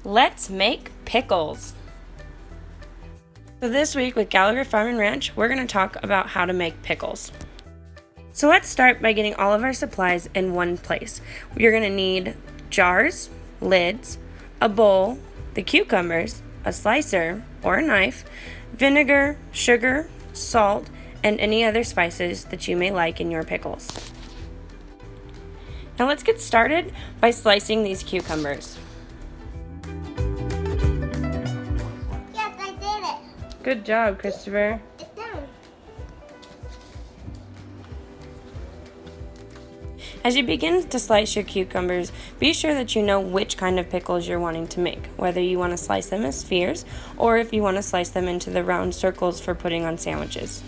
Let's make pickles. So this week with Gallagher Farm and Ranch, we're going to talk about how to make pickles. So let's start by getting all of our supplies in one place. You're going to need jars, lids, a bowl, the cucumbers, a slicer or a knife, vinegar, sugar, salt, and any other spices that you may like in your pickles. Now let's get started by slicing these cucumbers. Yes, I did it. Good job, Christopher. It's done. As you begin to slice your cucumbers, be sure that you know which kind of pickles you're wanting to make, whether you want to slice them as spheres or if you want to slice them into the round circles for putting on sandwiches.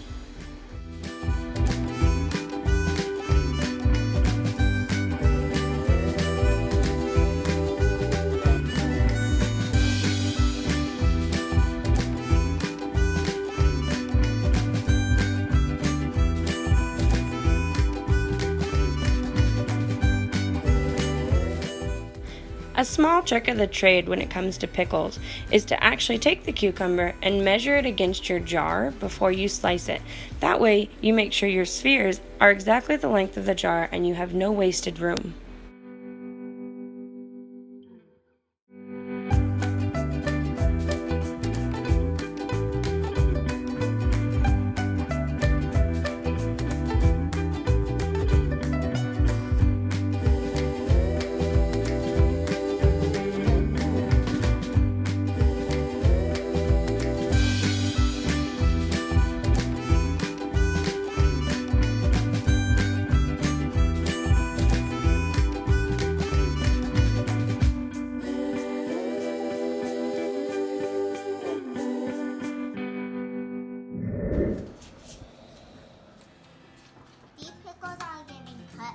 A small trick of the trade when it comes to pickles is to actually take the cucumber and measure it against your jar before you slice it. That way you make sure your spheres are exactly the length of the jar and you have no wasted room. These pickles are getting cut.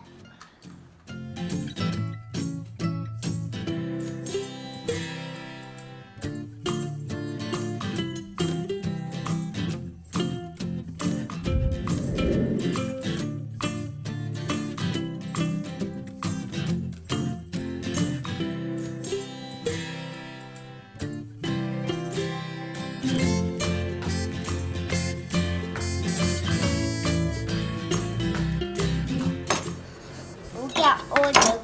We got all the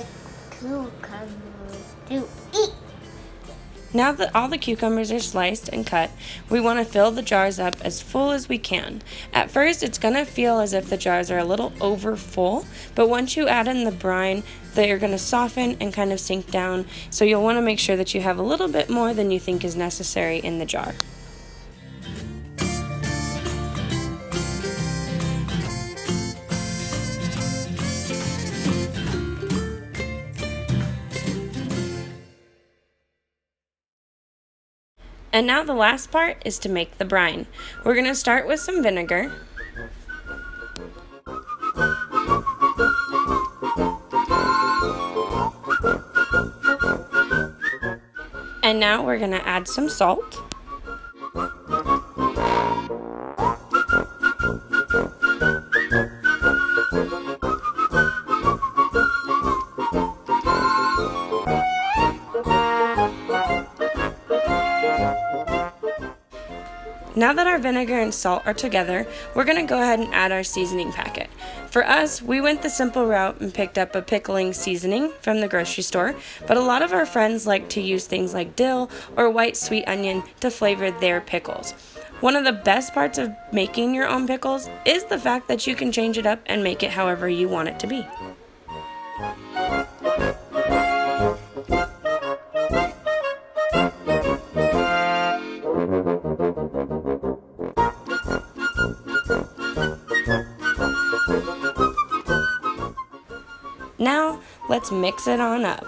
cucumbers to eat. Now that all the cucumbers are sliced and cut, we want to fill the jars up as full as we can. At first, it's going to feel as if the jars are a little over full, but once you add in the brine, they're going to soften and kind of sink down, so you'll want to make sure that you have a little bit more than you think is necessary in the jar. And now the last part is to make the brine. We're going to start with some vinegar. And now we're going to add some salt. Now that our vinegar and salt are together, we're going to go ahead and add our seasoning packet. For us, we went the simple route and picked up a pickling seasoning from the grocery store, but a lot of our friends like to use things like dill or white sweet onion to flavor their pickles. One of the best parts of making your own pickles is the fact that you can change it up and make it however you want it to be. Now, let's mix it on up.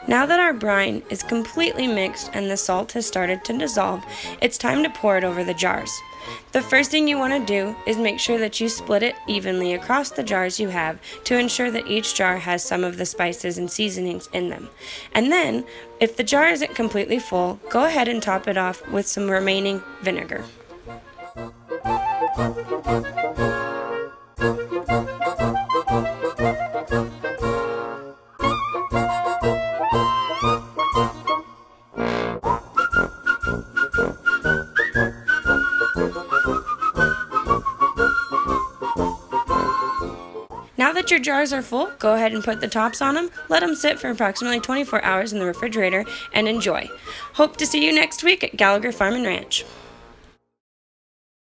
Now that our brine is completely mixed and the salt has started to dissolve, it's time to pour it over the jars. The first thing you want to do is make sure that you split it evenly across the jars you have to ensure that each jar has some of the spices and seasonings in them. And then, if the jar isn't completely full, go ahead and top it off with some remaining vinegar. Now that your jars are full, go ahead and put the tops on them, let them sit for approximately 24 hours in the refrigerator, and enjoy. Hope to see you next week at Gallagher Farm and Ranch.